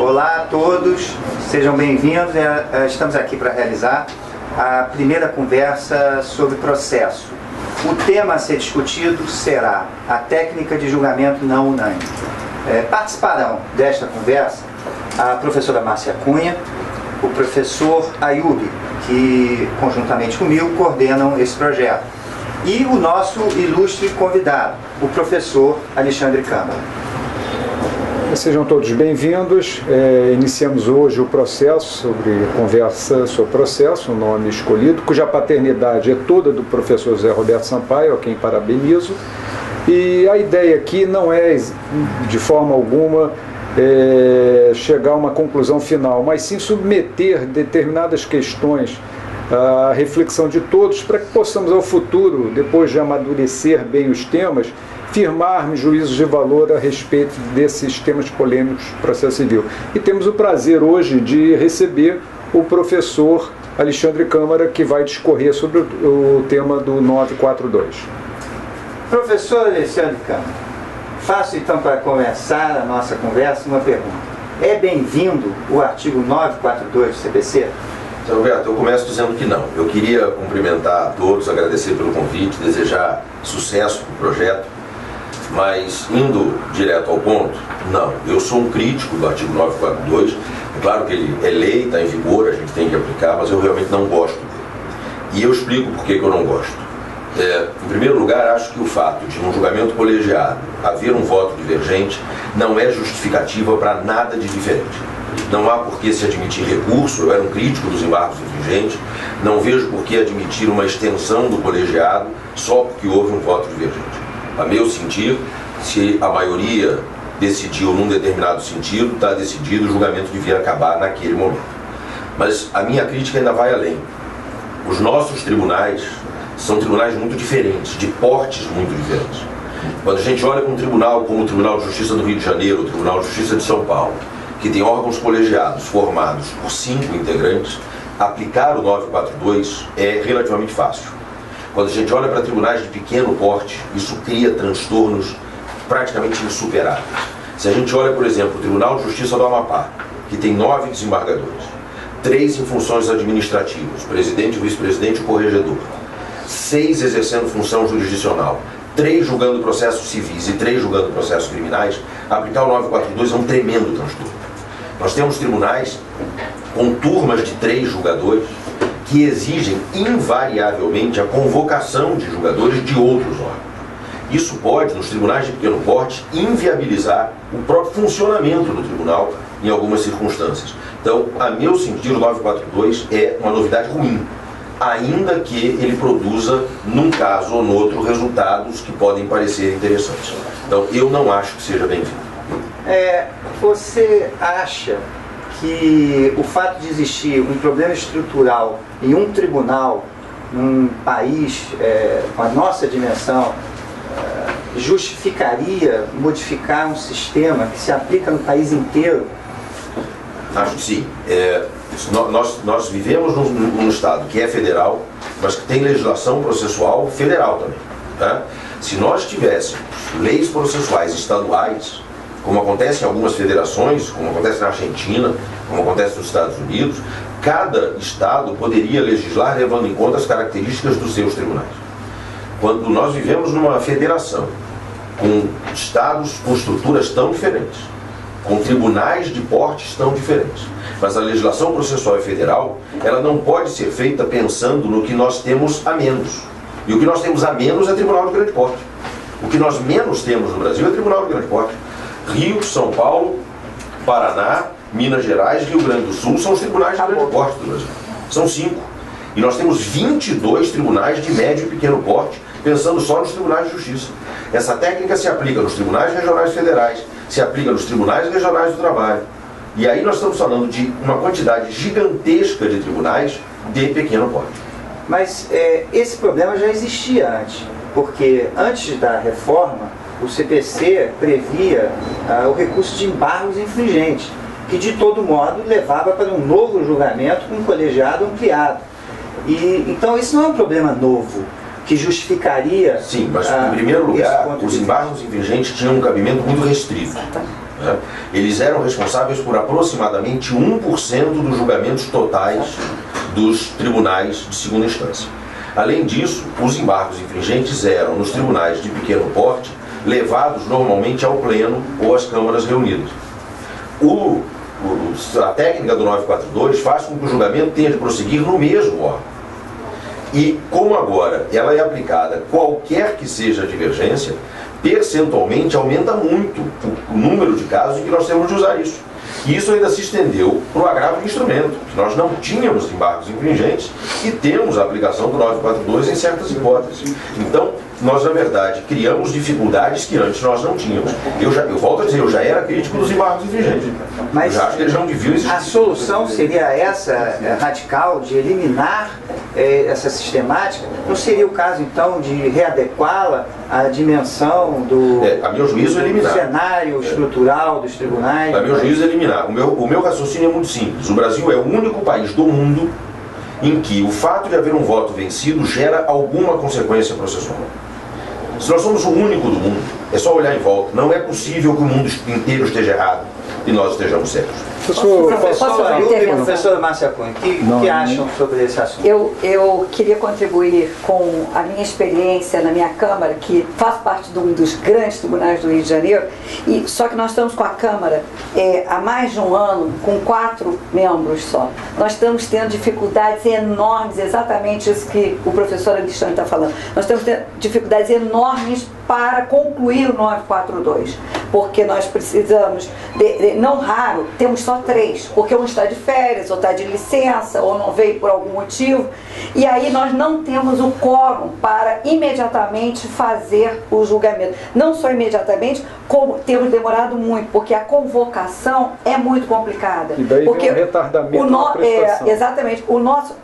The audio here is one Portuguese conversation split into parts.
Olá a todos, sejam bem-vindos. Estamos aqui para realizar a primeira conversa sobre processo. O tema a ser discutido será a técnica de julgamento não unânime. Participarão desta conversa a professora Márcia Cunha, o professor Ayub, que conjuntamente comigo coordenam esse projeto, e o nosso ilustre convidado, o professor Alexandre Câmara. Sejam todos bem-vindos. Iniciamos hoje o processo sobre conversa sobre processo, o nome escolhido, cuja paternidade é toda do professor José Roberto Sampaio, a quem parabenizo. E a ideia aqui não é, de forma alguma, chegar a uma conclusão final, mas sim submeter determinadas questões à reflexão de todos, para que possamos ao futuro, depois de amadurecer bem os temas, firmarmos juízos de valor a respeito desses temas polêmicos do processo civil. E temos o prazer hoje de receber o professor Alexandre Câmara, que vai discorrer sobre o tema do 942. Professor Alexandre Câmara, faço então, para começar a nossa conversa, uma pergunta. É bem-vindo o artigo 942 do CPC? Sr. Roberto, eu começo dizendo que não. Eu queria cumprimentar a todos, agradecer pelo convite, desejar sucesso para o projeto. Mas, indo direto ao ponto, não. Eu sou um crítico do artigo 942. É claro que ele é lei, está em vigor, a gente tem que aplicar, mas eu realmente não gosto dele. E eu explico por que eu não gosto. Em primeiro lugar, acho que o fato de, num julgamento colegiado, haver um voto divergente não é justificativa para nada de diferente. Não há por que se admitir recurso. Eu era um crítico dos embargos infringentes. Não vejo por que admitir uma extensão do colegiado só porque houve um voto divergente. A meu sentir, se a maioria decidiu num determinado sentido, está decidido, o julgamento devia acabar naquele momento. Mas a minha crítica ainda vai além. Os nossos tribunais são tribunais muito diferentes, de portes muito diferentes. Quando a gente olha para um tribunal como o Tribunal de Justiça do Rio de Janeiro, o Tribunal de Justiça de São Paulo, que tem órgãos colegiados formados por 5 integrantes, aplicar o 942 é relativamente fácil. Quando a gente olha para tribunais de pequeno porte, isso cria transtornos praticamente insuperáveis. Se a gente olha, por exemplo, o Tribunal de Justiça do Amapá, que tem 9 desembargadores, 3 em funções administrativas, presidente, vice-presidente e corregedor, 6 exercendo função jurisdicional, 3 julgando processos civis e 3 julgando processos criminais, aplicar o 942 é um tremendo transtorno. Nós temos tribunais com turmas de 3 julgadores, que exigem invariavelmente a convocação de julgadores de outros órgãos. Isso pode, nos tribunais de pequeno porte, inviabilizar o próprio funcionamento do tribunal em algumas circunstâncias. Então, a meu sentir, o 942 é uma novidade ruim, ainda que ele produza, num caso ou no outro, resultados que podem parecer interessantes. Então, eu não acho que seja bem-vindo. Você acha que o fato de existir um problema estrutural em um tribunal, num país com a nossa dimensão, justificaria modificar um sistema que se aplica no país inteiro? Acho que sim. Nós vivemos num Estado que é federal, mas que tem legislação processual federal também. Tá? Se nós tivéssemos leis processuais estaduais, como acontece em algumas federações, como acontece na Argentina, como acontece nos Estados Unidos, cada estado poderia legislar levando em conta as características dos seus tribunais. Quando nós vivemos numa federação, com estados com estruturas tão diferentes, com tribunais de portes tão diferentes, mas a legislação processual é federal, ela não pode ser feita pensando no que nós temos a menos. E o que nós temos a menos é tribunal de grande porte. O que nós menos temos no Brasil é tribunal de grande porte. Rio, São Paulo, Paraná, Minas Gerais, Rio Grande do Sul são os tribunais de grande porte do Brasil. São 5. E nós temos 22 tribunais de médio e pequeno porte, pensando só nos tribunais de justiça. Essa técnica se aplica nos tribunais regionais federais, se aplica nos tribunais regionais do trabalho. E aí nós estamos falando de uma quantidade gigantesca de tribunais de pequeno porte. Mas esse problema já existia antes, porque antes da reforma, o CPC previa o recurso de embargos infringentes, que de todo modo levava para um novo julgamento com um colegiado ampliado. Então isso não é um problema novo, que justificaria... Sim, mas em primeiro lugar, os embargos infringentes tinham um cabimento muito restrito. né? Eles eram responsáveis por aproximadamente 1% dos julgamentos totais dos tribunais de segunda instância. Além disso, os embargos infringentes eram, nos tribunais de pequeno porte, levados normalmente ao pleno ou às câmaras reunidas. A técnica do 942 faz com que o julgamento tenha de prosseguir no mesmo órgão. E como agora ela é aplicada qualquer que seja a divergência, percentualmente aumenta muito o número de casos em que nós temos de usar isso. E isso ainda se estendeu para o agravo de instrumento, que nós não tínhamos embargos infringentes e temos a aplicação do 942 em certas hipóteses. Então, nós, na verdade, criamos dificuldades que antes nós não tínhamos. Eu volto a dizer, eu já era crítico dos embargos infringentes. Mas eu já acho que eles não deviam existir. A solução seria essa, radical, de eliminar essa sistemática? Não seria o caso, então, de readequá-la à dimensão do, a meu juízo, eliminar. Do cenário estrutural dos tribunais? A meu juízo, eliminar. O meu raciocínio é muito simples. O Brasil é o único país do mundo em que o fato de haver um voto vencido gera alguma consequência processual. Se nós somos o único do mundo, é só olhar em volta. Não é possível que o mundo inteiro esteja errado e nós estejamos certos. Professora Márcia Cunha, o que acham sobre esse assunto? Eu queria contribuir com a minha experiência na minha Câmara, que faz parte de um dos grandes tribunais do Rio de Janeiro, só que nós estamos com a Câmara há mais de um ano, com 4 membros só. Nós estamos tendo dificuldades enormes, exatamente isso que o professor Alexandre está falando. Nós estamos tendo dificuldades enormes para concluir o 942, porque nós precisamos, não raro, temos só 3, porque um está de férias, ou está de licença, ou não veio por algum motivo, e aí nós não temos o quórum para imediatamente fazer o julgamento. Não só imediatamente, como temos demorado muito, porque a convocação é muito complicada. E daí porque vem um retardamento na prestação. Exatamente. O nosso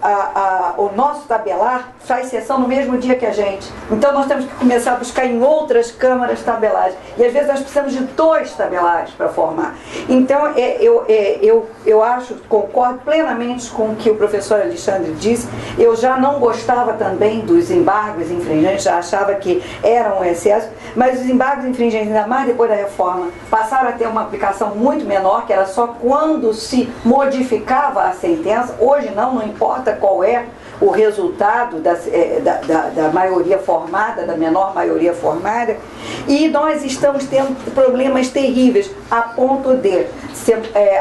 tabelar faz sessão no mesmo dia que a gente. Então nós temos que começar a buscar em outras câmaras tabelares. E às vezes nós precisamos de 2 tabelares para formar. Então eu acho, concordo plenamente com o que o professor Alexandre disse. Eu já não gostava também dos embargos infringentes, já achava que era um excesso, mas os embargos infringentes, ainda mais depois da reforma, passaram a ter uma aplicação muito menor, que era só quando se modificava a sentença. Hoje não importa qual é o resultado da maioria formada, da menor maioria formada, e nós estamos tendo problemas terríveis, a ponto de,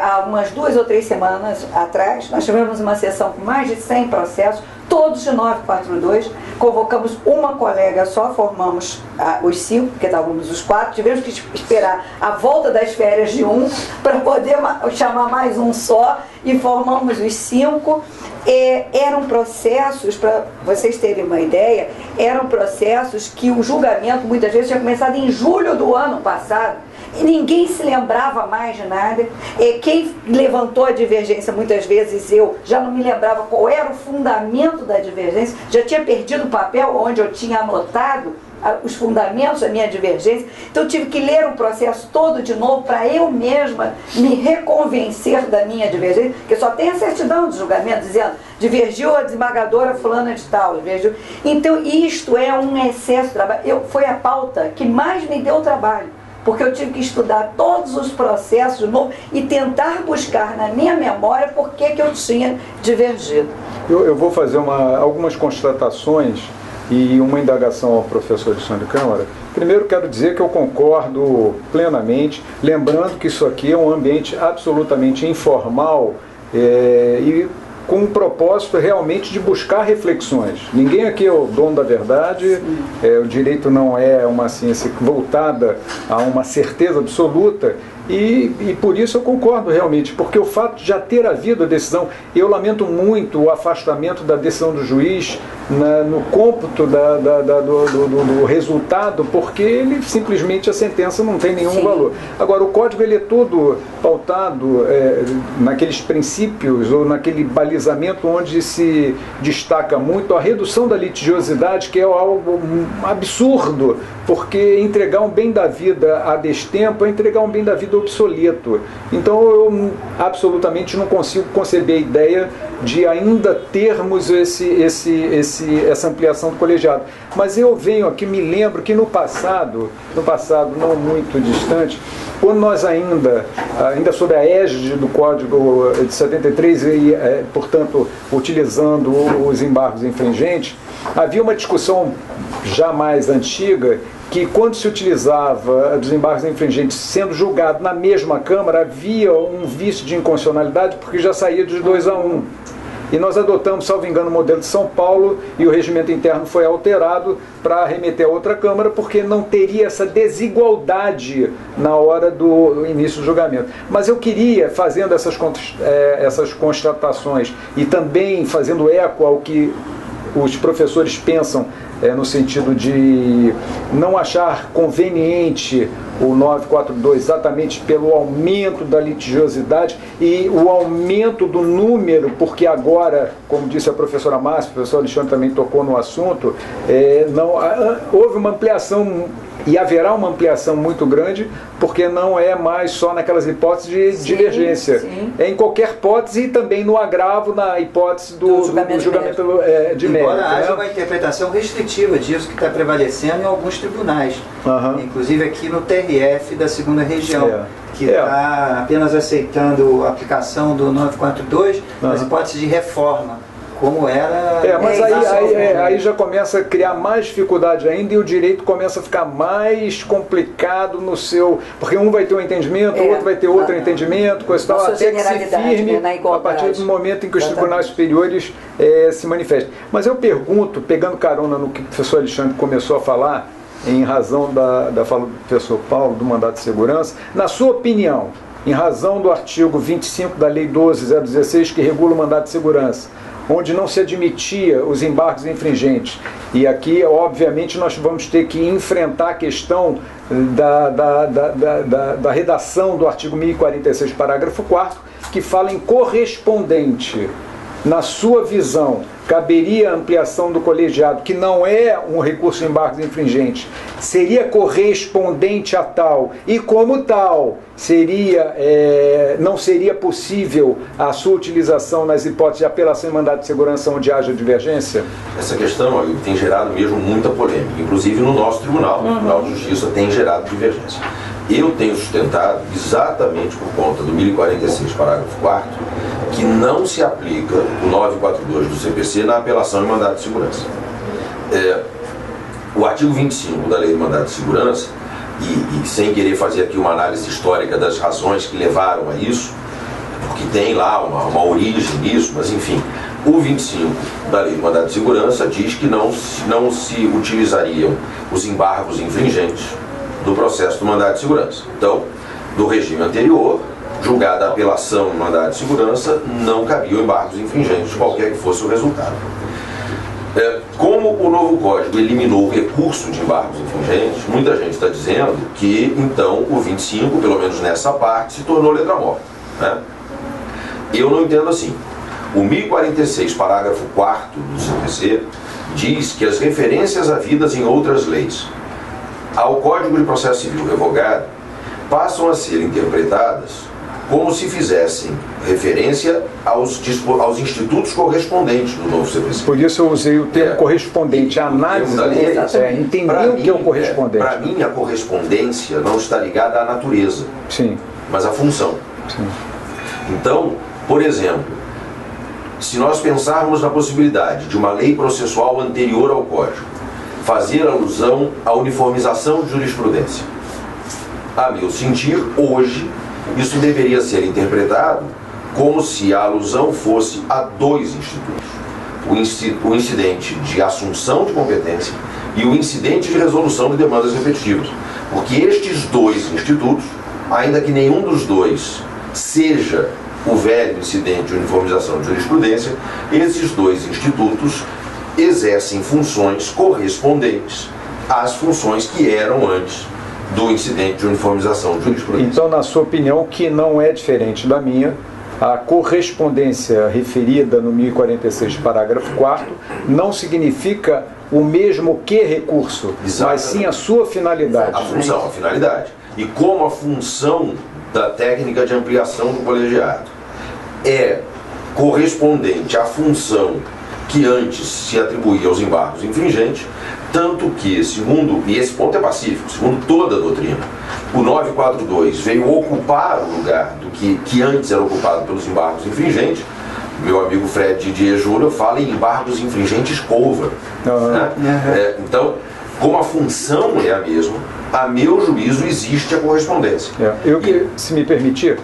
há umas 2 ou 3 semanas atrás, nós tivemos uma sessão com mais de 100 processos, todos de 942, convocamos uma colega só, formamos os 5, porque estávamos os 4, tivemos que esperar a volta das férias de um, para poder chamar mais um só, e formamos os 5. Eram processos, para vocês terem uma ideia, eram processos que o julgamento muitas vezes tinha começado em julho do ano passado, e ninguém se lembrava mais de nada. Quem levantou a divergência, muitas vezes eu já não me lembrava qual era o fundamento da divergência, já tinha perdido o papel onde eu tinha anotado os fundamentos da minha divergência, então eu tive que ler o processo todo de novo para eu mesma me reconvencer da minha divergência, porque só tem a certidão de julgamento dizendo divergiu a desembargadora fulana de tal, divergiu. Então isto é um excesso de trabalho. Foi a pauta que mais me deu trabalho, porque eu tive que estudar todos os processos de novo e tentar buscar na minha memória por que eu tinha divergido. Eu vou fazer algumas constatações e uma indagação ao professor Alexandre Câmara. Primeiro quero dizer que eu concordo plenamente, lembrando que isso aqui é um ambiente absolutamente informal e com um propósito realmente de buscar reflexões. Ninguém aqui é o dono da verdade, o direito não é uma ciência voltada a uma certeza absoluta, e por isso eu concordo realmente, porque o fato de já ter havido a decisão, eu lamento muito o afastamento da decisão do juiz no cômputo do resultado, porque ele simplesmente, a sentença não tem nenhum valor. Agora, o código ele é todo pautado naqueles princípios ou naquele balizamento onde se destaca muito a redução da litigiosidade, que é algo absurdo, porque entregar um bem da vida a destempo é entregar um bem da vida sido obsoleto. Então eu absolutamente não consigo conceber a ideia de ainda termos essa ampliação do colegiado. Mas eu venho aqui, me lembro que no passado não muito distante, quando nós ainda sob a égide do Código de 73 e, portanto, utilizando os embargos infringentes, havia uma discussão já mais antiga que quando se utilizava dos embargos infringentes sendo julgado na mesma Câmara, havia um vício de inconstitucionalidade porque já saía de 2-1. E nós adotamos, salvo engano, o modelo de São Paulo e o regimento interno foi alterado para remeter a outra Câmara porque não teria essa desigualdade na hora do início do julgamento. Mas eu queria, fazendo essas constatações e também fazendo eco ao que os professores pensam no sentido de não achar conveniente o 942 exatamente pelo aumento da litigiosidade e o aumento do número, porque agora, como disse a professora Márcia, o professor Alexandre também tocou no assunto, houve uma ampliação e haverá uma ampliação muito grande, porque não é mais só naquelas hipóteses de divergência. Sim. É em qualquer hipótese e também no agravo, na hipótese do julgamento de mérito. Embora haja uma interpretação restritiva disso que está prevalecendo em alguns tribunais. Inclusive aqui no TRF da 2ª Região. Que está apenas aceitando a aplicação do 942 nas hipóteses de reforma. Como era... mas aí já começa a criar mais dificuldade ainda e o direito começa a ficar mais complicado no seu... Porque um vai ter um entendimento, o outro vai ter outro entendimento, coisa tal, até que se firme a partir do momento em que os tribunais superiores se manifestem. Mas eu pergunto, pegando carona no que o professor Alexandre começou a falar, em razão da fala do professor Paulo, do mandato de segurança, na sua opinião, em razão do artigo 25 da Lei 12.016, que regula o mandato de segurança, onde não se admitia os embargos infringentes. E aqui, obviamente, nós vamos ter que enfrentar a questão da redação do artigo 1046, parágrafo 4º, que fala em correspondente. Na sua visão, caberia a ampliação do colegiado, que não é um recurso de embargos infringentes, seria correspondente a tal, e como tal, não seria possível a sua utilização nas hipóteses de apelação e mandado de segurança onde haja divergência? Essa questão tem gerado mesmo muita polêmica, inclusive no nosso tribunal. O Tribunal de Justiça tem gerado divergência. Eu tenho sustentado, exatamente por conta do 1046, parágrafo 4º, que não se aplica o 942 do CPC na apelação e mandado de segurança. O artigo 25 da Lei do Mandado de Segurança, e sem querer fazer aqui uma análise histórica das razões que levaram a isso, porque tem lá uma origem nisso, mas enfim, o 25 da Lei do Mandado de Segurança diz que não se utilizariam os embargos infringentes do processo do mandado de segurança. Então, do regime anterior, julgada a apelação e mandado de segurança, não cabiam embargos infringentes, qualquer que fosse o resultado. Como o novo Código eliminou o recurso de embargos infringentes, muita gente está dizendo que, então, o 25, pelo menos nessa parte, se tornou letra morta. Né? Eu não entendo assim. O 1046, parágrafo 4º do CPC, diz que as referências havidas em outras leis ao Código de Processo Civil revogado passam a ser interpretadas como se fizessem referência aos institutos correspondentes do novo CPC. Por isso eu usei o termo correspondente. A análise entender o que é o correspondente. Para mim, a correspondência não está ligada à natureza, mas à função. Sim. Então, por exemplo, se nós pensarmos na possibilidade de uma lei processual anterior ao Código fazer alusão à uniformização de jurisprudência, a meu sentir, hoje, isso deveria ser interpretado como se a alusão fosse a dois institutos. O incidente de assunção de competência e o incidente de resolução de demandas repetitivas. Porque estes dois institutos, ainda que nenhum dos dois seja o velho incidente de uniformização de jurisprudência, esses dois institutos exercem funções correspondentes às funções que eram antes do incidente de uniformização de jurisprudência. Então, na sua opinião, que não é diferente da minha, a correspondência referida no 1046, parágrafo 4º, não significa o mesmo que recurso, mas sim a sua finalidade. A função, a finalidade. E como a função da técnica de ampliação do colegiado é correspondente à função que antes se atribuía aos embargos infringentes, tanto que, segundo, e esse ponto é pacífico, segundo toda a doutrina, o 942 veio ocupar o lugar do que antes era ocupado pelos embargos infringentes. Meu amigo Fred Didier Júnior fala em embargos infringentes cover. Né? Então, como a função é a mesma, a meu juízo existe a correspondência. Se me permitir,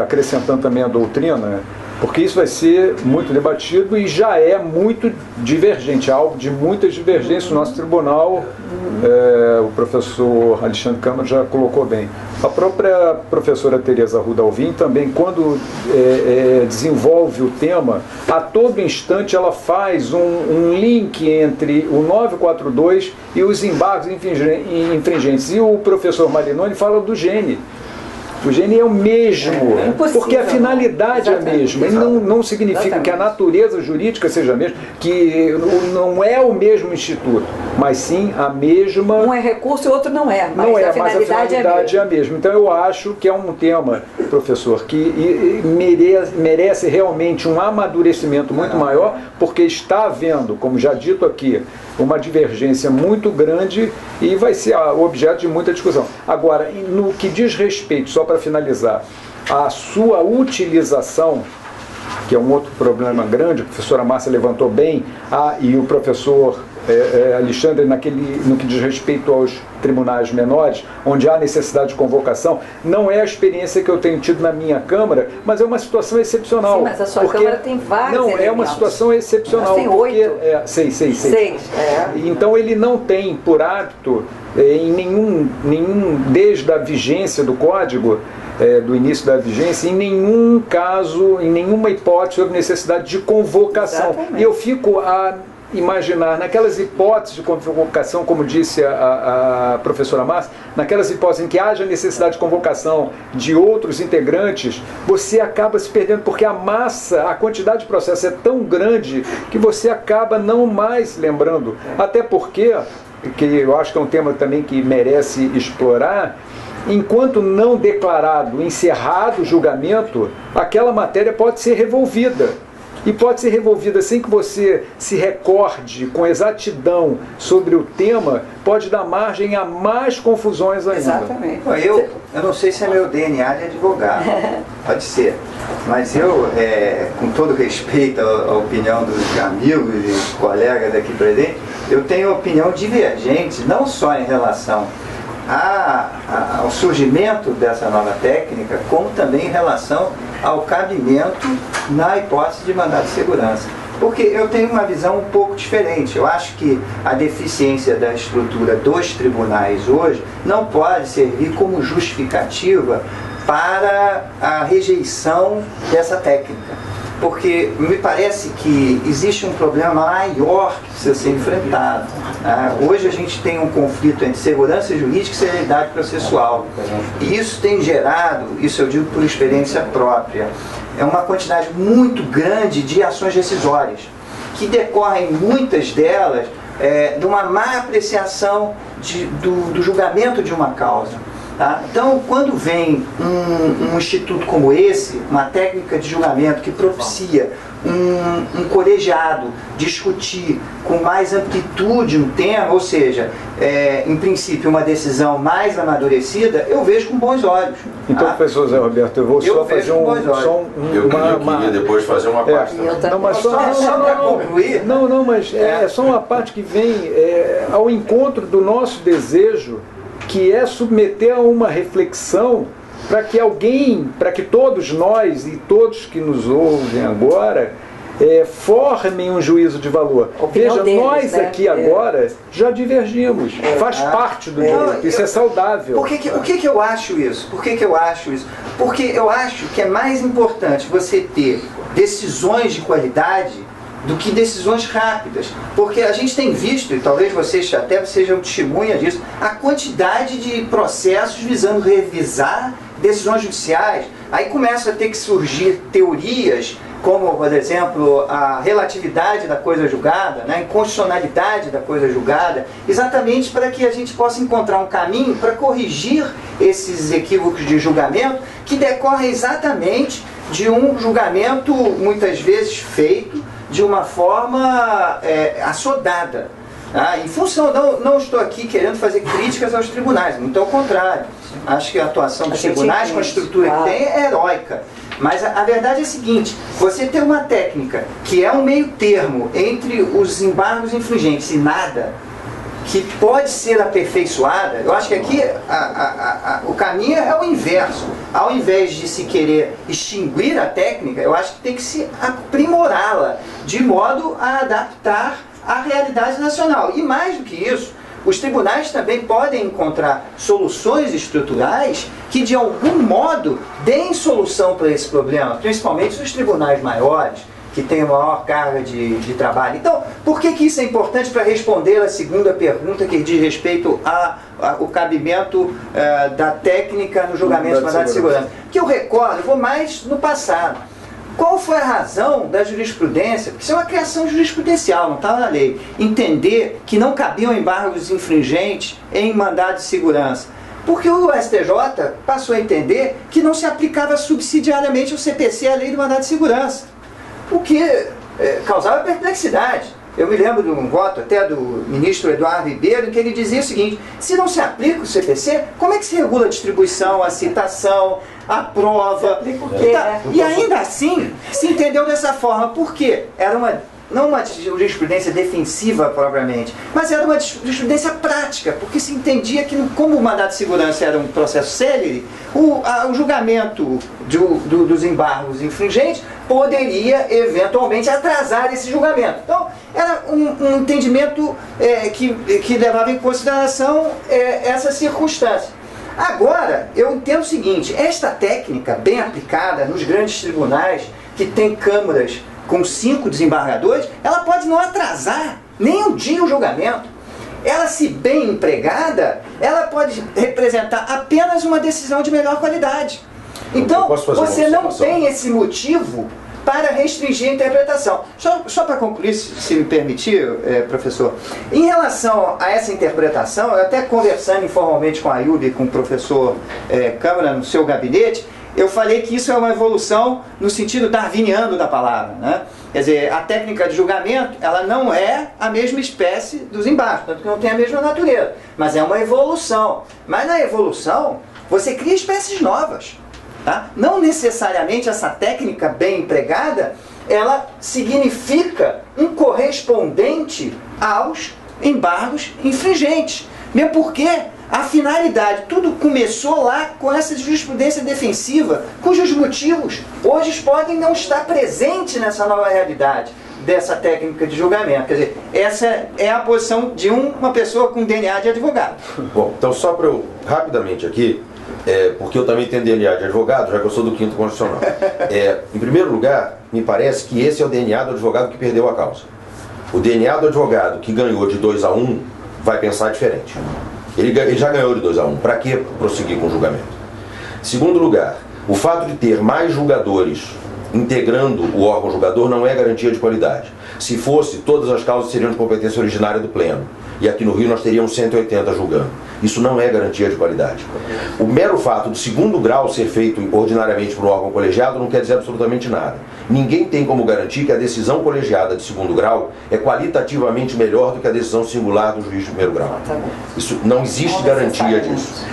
acrescentando também a doutrina, porque isso vai ser muito debatido e já é muito divergente, alvo de muitas divergências no nosso tribunal. O professor Alexandre Câmara já colocou bem. A própria professora Tereza Rudalvin também, quando desenvolve o tema, a todo instante ela faz um link entre o 942 e os embargos infringentes. E o professor Marinoni fala do gene. O gene é o mesmo, porque a finalidade é a mesma. E não significa que a natureza jurídica seja a mesma, que não é o mesmo instituto, mas sim a mesma... Um é recurso e o outro não é, mas a finalidade é a mesma. Então eu acho que é um tema, professor, que merece realmente um amadurecimento muito maior, porque está havendo, como já dito aqui, uma divergência muito grande e vai ser objeto de muita discussão. Agora, no que diz respeito, só para finalizar, a sua utilização, que é um outro problema grande, a professora Márcia levantou bem, e o professor Alexandre, no que diz respeito aos tribunais menores, onde há necessidade de convocação, não é a experiência que eu tenho tido na minha Câmara, mas é uma situação excepcional. Sim, mas a sua Câmara tem vários elementos. É uma situação excepcional. Tem 8. Seis. Então ele não tem por hábito, em nenhum, desde a vigência do Código, do início da vigência, em nenhum caso, em nenhuma hipótese sobre necessidade de convocação. Exatamente. E eu fico a imaginar, naquelas hipóteses de convocação, como disse a professora Márcia, naquelas hipóteses em que haja necessidade de convocação de outros integrantes, você acaba se perdendo, porque a massa, a quantidade de processos é tão grande que você acaba não mais lembrando. Até porque, que eu acho que é um tema também que merece explorar, enquanto não declarado, encerrado o julgamento, aquela matéria pode ser revolvida. E pode ser revolvida sem que você se recorde com exatidão sobre o tema, pode dar margem a mais confusões ainda. Exatamente. Eu não sei se é meu DNA de advogado, pode ser, mas eu, com todo respeito à opinião dos amigos e colegas aqui presentes, eu tenho opinião divergente, não só em relação ao surgimento dessa nova técnica, como também em relação ao cabimento na hipótese de mandado de segurança. Porque eu tenho uma visão um pouco diferente. Eu acho que a deficiência da estrutura dos tribunais hoje não pode servir como justificativa para a rejeição dessa técnica. Porque me parece que existe um problema maior que precisa ser enfrentado. Hoje a gente tem um conflito entre segurança jurídica e celeridade processual. E isso tem gerado, isso eu digo por experiência própria, uma quantidade muito grande de ações rescisórias, que decorrem muitas delas de uma má apreciação do julgamento de uma causa. Tá? Então, quando vem um instituto como esse, uma técnica de julgamento que propicia um colegiado discutir com mais amplitude um tema, ou seja, em princípio uma decisão mais amadurecida, eu vejo com bons olhos. Então, professor Zé Roberto, eu vou só fazer eu queria depois fazer uma parte. Não, mas só para concluir. Não, mas é só uma parte que vem ao encontro do nosso desejo, que é submeter a uma reflexão para que todos nós e todos que nos ouvem agora formem um juízo de valor. Veja, nós aqui agora já divergimos. Faz parte do direito. Isso é saudável. O que eu acho isso? Por que eu acho isso? Porque eu acho que é mais importante você ter decisões de qualidade do que decisões rápidas. Porque a gente tem visto, e talvez vocês até sejam testemunha disso, a quantidade de processos visando revisar decisões judiciais. Aí começa a ter que surgir teorias como, por exemplo, a relatividade da coisa julgada, né, a inconstitucionalidade da coisa julgada, exatamente para que a gente possa encontrar um caminho para corrigir esses equívocos de julgamento que decorrem exatamente de um julgamento, muitas vezes feito de uma forma assodada. Em função, não estou aqui querendo fazer críticas aos tribunais, muito ao contrário. Acho que a atuação dos tribunais, com a estrutura que tem, é heróica. Mas a verdade é a seguinte: você tem uma técnica que é um meio termo entre os embargos infringentes e nada, que pode ser aperfeiçoada. Eu acho que aqui o caminho é o inverso. Ao invés de se querer extinguir a técnica, eu acho que tem que se aprimorá-la, de modo a adaptar à realidade nacional. E mais do que isso, os tribunais também podem encontrar soluções estruturais que, de algum modo, deem solução para esse problema, principalmente os tribunais maiores, que têm maior carga de trabalho. Então, por que isso é importante para responder a segunda pergunta, que diz respeito ao cabimento da técnica no julgamento de mandado de segurança? Que eu recordo, eu vou mais no passado. Qual foi a razão da jurisprudência? Porque isso é uma criação jurisprudencial, não estava na lei. Entender que não cabiam embargos infringentes em mandado de segurança. Porque o STJ passou a entender que não se aplicava subsidiariamente o CPC, a lei do mandado de segurança. O que causava perplexidade. Eu me lembro de um voto até do ministro Eduardo Ribeiro, em que ele dizia o seguinte: se não se aplica o CPC, como é que se regula a distribuição, a citação, a prova? E ainda assim, se entendeu dessa forma. Por quê? Era não uma jurisprudência defensiva propriamente, mas era uma jurisprudência prática, porque se entendia que, como o mandado de segurança era um processo célere, o julgamento dos embargos infringentes poderia eventualmente atrasar esse julgamento. Então, era um entendimento que levava em consideração essa circunstância. Agora, eu entendo o seguinte: esta técnica bem aplicada nos grandes tribunais, que tem câmaras com 5 desembargadores, ela pode não atrasar nem um dia o julgamento. Ela, se bem empregada, ela pode representar apenas uma decisão de melhor qualidade. Então, você não tem esse motivo para restringir a interpretação. Só para concluir, se me permitir, professor, em relação a essa interpretação, eu até conversando informalmente com a Ayub, com o professor Câmara no seu gabinete, eu falei que isso é uma evolução no sentido darwiniano da palavra, né? Quer dizer, a técnica de julgamento, ela não é a mesma espécie dos embargos, tanto que não tem a mesma natureza, mas é uma evolução. Mas na evolução, você cria espécies novas. Tá? Não necessariamente essa técnica bem empregada, ela significa um correspondente aos embargos infringentes. Mesmo porque a finalidade, tudo começou lá com essa jurisprudência defensiva, cujos motivos hoje podem não estar presentes nessa nova realidade dessa técnica de julgamento. Quer dizer, essa é a posição de uma pessoa com DNA de advogado. Bom, então só para eu, rapidamente aqui, porque eu também tenho DNA de advogado, já que eu sou do 5º Constitucional. Em primeiro lugar, me parece que esse é o DNA do advogado que perdeu a causa. O DNA do advogado que ganhou de 2-1 vai pensar diferente. Ele já ganhou de 2-1. Para que prosseguir com o julgamento? Segundo lugar, o fato de ter mais julgadores integrando o órgão julgador não é garantia de qualidade. Se fosse, todas as causas seriam de competência originária do Pleno. E aqui no Rio nós teríamos 180 julgando. Isso não é garantia de qualidade. O mero fato do 2º grau ser feito ordinariamente por um órgão colegiado não quer dizer absolutamente nada. Ninguém tem como garantir que a decisão colegiada de 2º grau é qualitativamente melhor do que a decisão singular do juiz de 1º grau. Isso não existe garantia disso.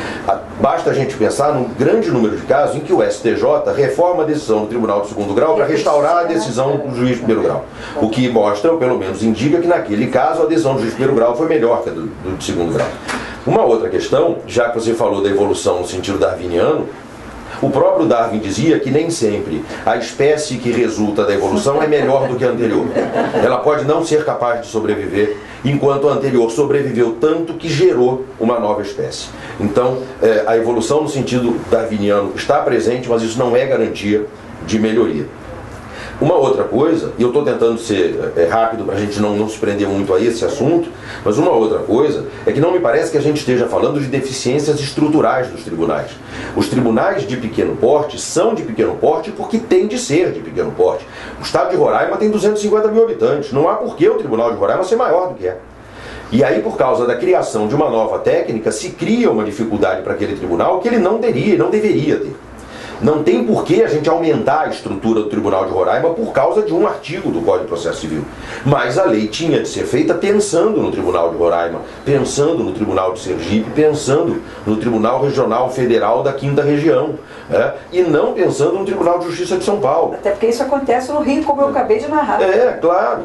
Basta a gente pensar num grande número de casos em que o STJ reforma a decisão do Tribunal de 2º grau para restaurar a decisão do juiz de 1º grau. O que mostra, ou pelo menos indica, que naquele caso a decisão do juiz de 1º grau foi melhor que a do 2º grau. Uma outra questão, já que você falou da evolução no sentido darwiniano, o próprio Darwin dizia que nem sempre a espécie que resulta da evolução é melhor do que a anterior. Ela pode não ser capaz de sobreviver, enquanto a anterior sobreviveu tanto que gerou uma nova espécie. Então, a evolução no sentido darwiniano está presente, mas isso não é garantia de melhoria. Uma outra coisa, e eu estou tentando ser rápido para a gente não se prender muito a esse assunto, mas uma outra coisa é que não me parece que a gente esteja falando de deficiências estruturais dos tribunais. Os tribunais de pequeno porte são de pequeno porte porque tem de ser de pequeno porte. O estado de Roraima tem 250 mil habitantes, não há por que o tribunal de Roraima ser maior do que é. E aí, por causa da criação de uma nova técnica, se cria uma dificuldade para aquele tribunal que ele não teria e não deveria ter. Não tem por que a gente aumentar a estrutura do Tribunal de Roraima por causa de um artigo do Código de Processo Civil. Mas a lei tinha de ser feita pensando no Tribunal de Roraima, pensando no Tribunal de Sergipe, pensando no Tribunal Regional Federal da 5ª Região, e não pensando no Tribunal de Justiça de São Paulo. Até porque isso acontece no Rio, como eu acabei de narrar. Claro.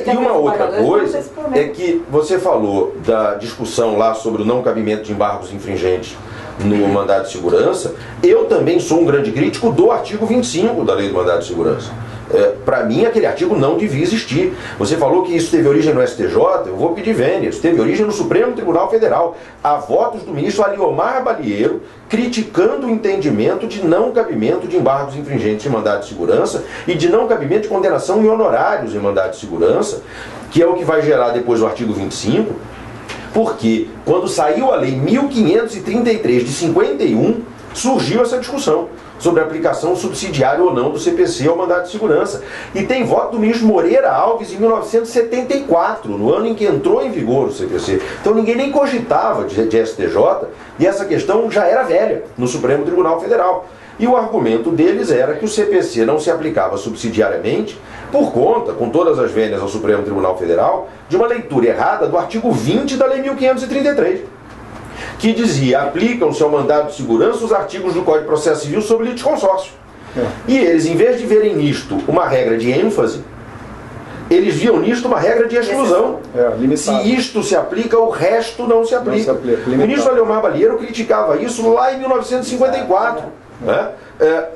E uma outra coisa é que você falou da discussão lá sobre o não cabimento de embargos infringentes no mandado de segurança. Eu também sou um grande crítico do artigo 25 da Lei do Mandado de Segurança. Para mim, aquele artigo não devia existir. Você falou que isso teve origem no STJ, eu vou pedir vênia. Isso teve origem no Supremo Tribunal Federal. Há votos do ministro Aliomar Balieiro criticando o entendimento de não cabimento de embargos infringentes em mandado de segurança e de não cabimento de condenação em honorários em mandado de segurança, que é o que vai gerar depois o artigo 25, porque quando saiu a Lei 1533 de 51, surgiu essa discussão sobre a aplicação subsidiária ou não do CPC ao mandado de segurança. E tem voto do ministro Moreira Alves em 1974, no ano em que entrou em vigor o CPC. Então ninguém nem cogitava de STJ, e essa questão já era velha no Supremo Tribunal Federal. E o argumento deles era que o CPC não se aplicava subsidiariamente por conta, com todas as vênias ao Supremo Tribunal Federal, de uma leitura errada do artigo 20 da Lei 1533, que dizia: aplicam-se ao mandado de segurança os artigos do Código de Processo Civil sobre litisconsórcio. E eles, em vez de verem nisto uma regra de ênfase, eles viam nisto uma regra de exclusão. Se isto se aplica, o resto não se aplica. O ministro Aliomar Balieiro criticava isso lá em 1954,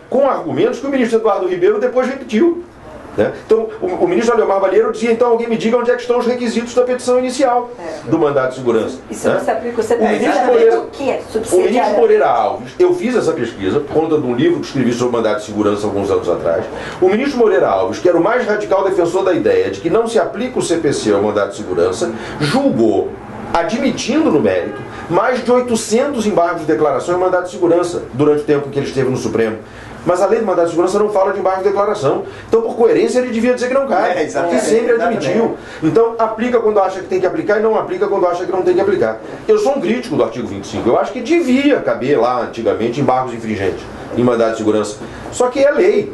com argumentos que o ministro Eduardo Ribeiro depois repetiu. Então, o ministro Aliomar Balieiro dizia: então alguém me diga onde é que estão os requisitos da petição inicial do mandado de segurança. E se você aplica o CPC, o ministro Moreira Alves, eu fiz essa pesquisa por conta de um livro que escrevi sobre mandado de segurança alguns anos atrás. O ministro Moreira Alves, que era o mais radical defensor da ideia de que não se aplica o CPC ao mandado de segurança, julgou, admitindo no mérito, mais de 800 embargos de declaração em mandado de segurança durante o tempo em que ele esteve no Supremo. Mas a Lei do Mandado de Segurança não fala de embargo de declaração. Então, por coerência, ele devia dizer que não cai. Que sempre admitiu. Então, aplica quando acha que tem que aplicar e não aplica quando acha que não tem que aplicar. Eu sou um crítico do artigo 25. Eu acho que devia caber lá, antigamente, embargos infringentes em mandado de segurança. Só que é lei.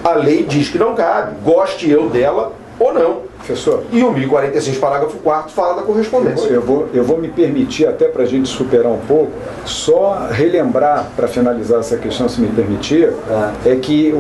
A lei diz que não cabe. Goste eu dela ou não. Professor. E o 1046, parágrafo 4º, fala da correspondência. Eu vou me permitir, até para a gente superar um pouco, só relembrar, para finalizar essa questão, se me permitir, é que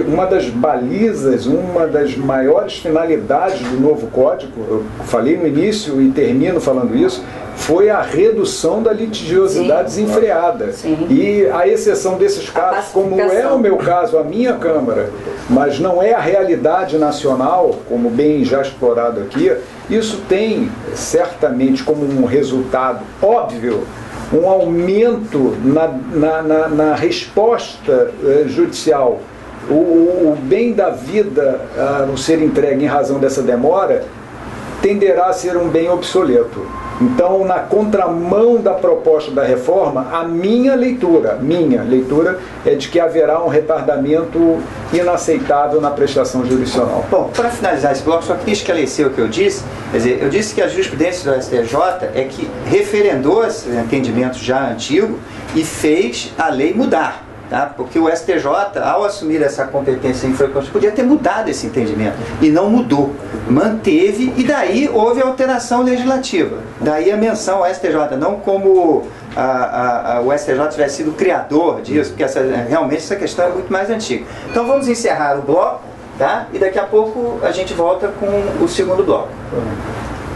uma das balizas, uma das maiores finalidades do novo Código, eu falei no início e termino falando isso, foi a redução da litigiosidade desenfreada. E a exceção desses casos, como é o meu caso, a minha Câmara, mas não é a realidade nacional, como bem já explorado aqui, isso tem certamente como um resultado óbvio um aumento na resposta judicial. O bem da vida a não ser entregue em razão dessa demora tenderá a ser um bem obsoleto. Então, na contramão da proposta da reforma, a minha leitura é de que haverá um retardamento inaceitável na prestação jurisdicional. Bom, para finalizar esse bloco, só queria esclarecer o que eu disse. Quer dizer, eu disse que a jurisprudência do STJ é que referendou esse entendimento já antigo e fez a lei mudar. Porque o STJ, ao assumir essa competência infraconstitucional, podia ter mudado esse entendimento, e não mudou, manteve, e daí houve alteração legislativa. Daí a menção ao STJ, não como o STJ tivesse sido o criador disso, porque realmente essa questão é muito mais antiga. Então vamos encerrar o bloco, e daqui a pouco a gente volta com o segundo bloco.